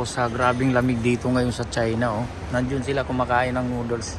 kakosa, grabing lamig dito ngayon sa China. Oh. Nandiyon sila kumakain ng noodles.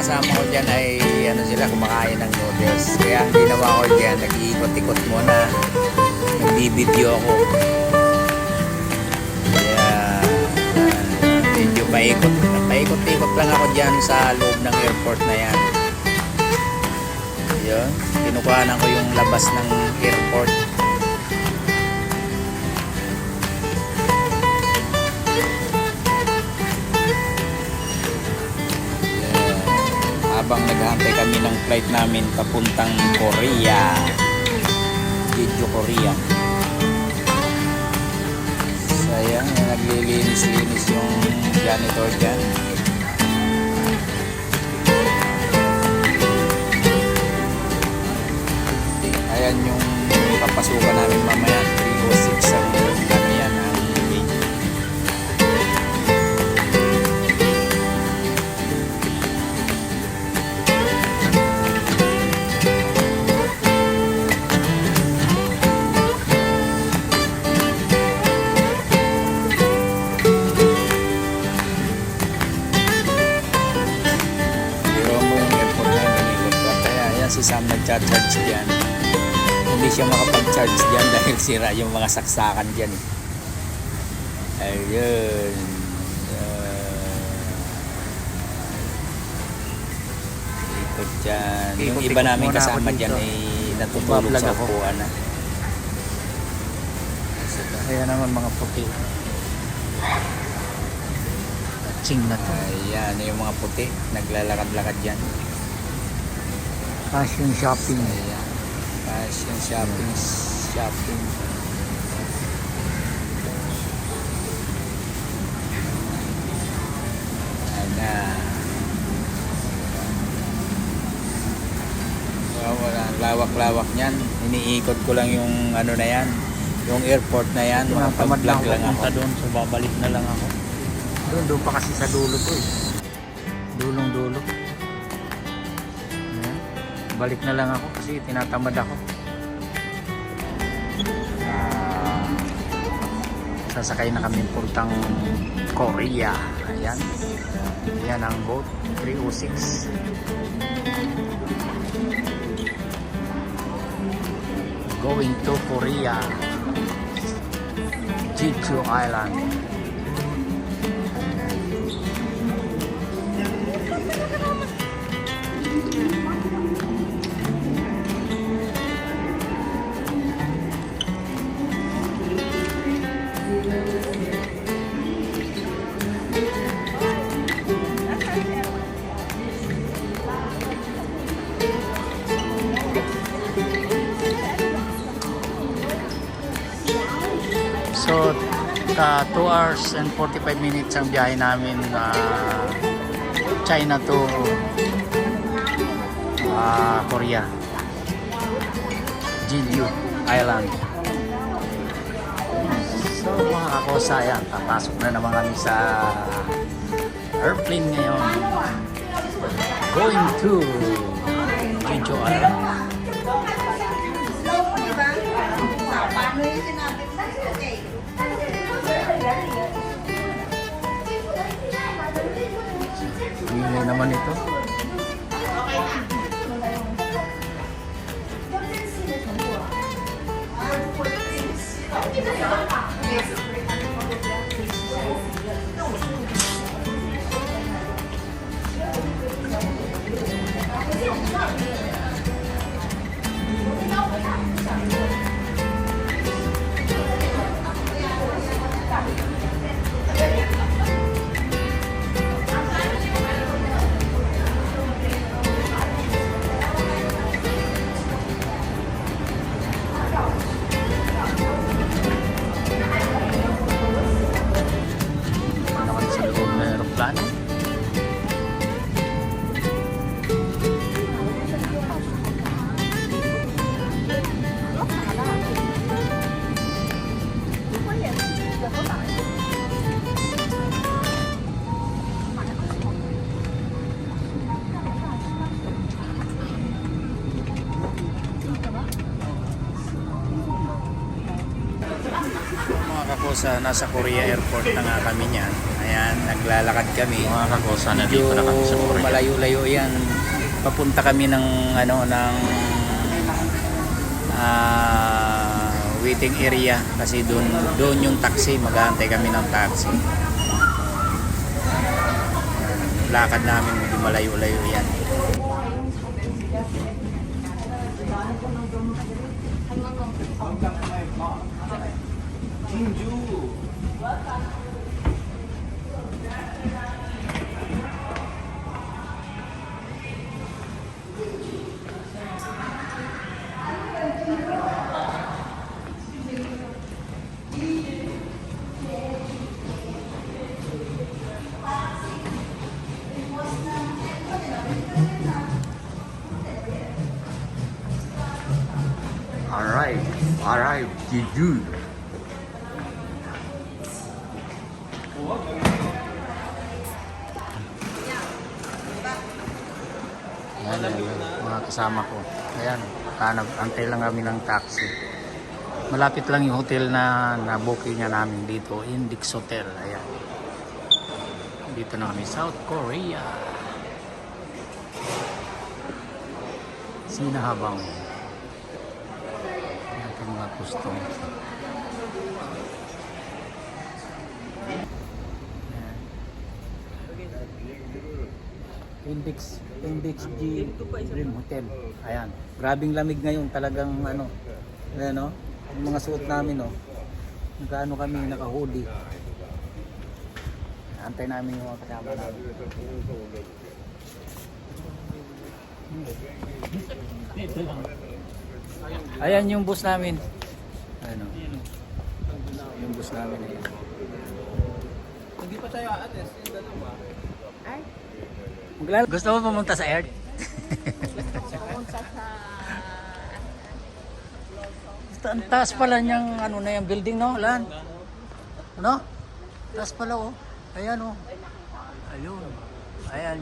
Kasama ko dyan ay sila kumakain ng noodles, kaya ang ginawa ko dyan, nag-iikot-ikot muna, nagbibideo ako, kaya medyo paikot-ikot lang ako dyan sa loob ng airport na yan. Yun, kinukuhanan ko yung labas ng airport. Habang naghahantay kami ng flight namin papuntang Korea, Jeju, Korea. Sayang, naglilinis-linis yung janitor dyan. Ayan yung papasukan namin mamaya, 306 ang kami yan ang gate. Si Sam nagcha-charge dyan. Hindi siya makapag-charge dyan dahil sira yung mga saksakan dyan. Ayun. Ikot dyan. Yung iba namin kasama dyan ay natutulog sa upuan na. Ayan naman mga puti. Ching na to. Ayan yung mga puti. Naglalakad-lakad dyan. Fashion shopping. Ayan. Fashion shopping. Ayan. Lawak-lawak niyan. Iniikot ko lang yung ano na yan. Yung airport na yan. Mga vlog lang ako. Doon, so babalik na lang ako. Doon pa kasi sa dulo ko eh. Dulong-dulo. Balik na lang ako kasi tinatamad ako. Sasakay na kami puntang Korea. Ayan. Ayan ang boat 306. Going to Korea, Jeju Island. So 2 hours and 45 minutes ang biyahe namin China to Korea, Jeju Island. So mga kakosaya, papasok na naman kami sa airplane ngayon, going to Jeju Island. naman ito. Naman sa loob ng aeroplano. Mga kakosa, nasa Korea Airport na nga kami niyan. Ayan, naglalakad kami. Mga kakosa, nandito na kami sa Korea. Malayo-layo yan. Papunta kami ng waiting area kasi doon yung taxi, mag-aantay kami ng taxi. Lakad namin medyo malayo-layo yan. Arrive, Jeju. Ayan, mga kasama ko. Ayan, antay lang kami ng taxi. Malapit lang yung hotel na na-booking na namin dito, Index Hotel. Ayan. Dito na kami, South Korea. Sinahabang. Mga customers. Index G Dream Hotel. Ayan. Grabing lamig ngayon, talagang ano. Ayan, no? Yung mga suot namin, no. Nakaano kami, naka-hoodie. Antay namin yung mga kasama namin. Ayan yung bus namin. Ano? Yung bus namin. Ayan. Hindi pa tayo aalis, yung dalawa. Ay, Gusto mo pumunta sa air? pumunta sa... Ang taas pala niyang ano na yung building, no? Lan? Ano? Taas pala, oh. Ayan, oh. Ayun. Ayan.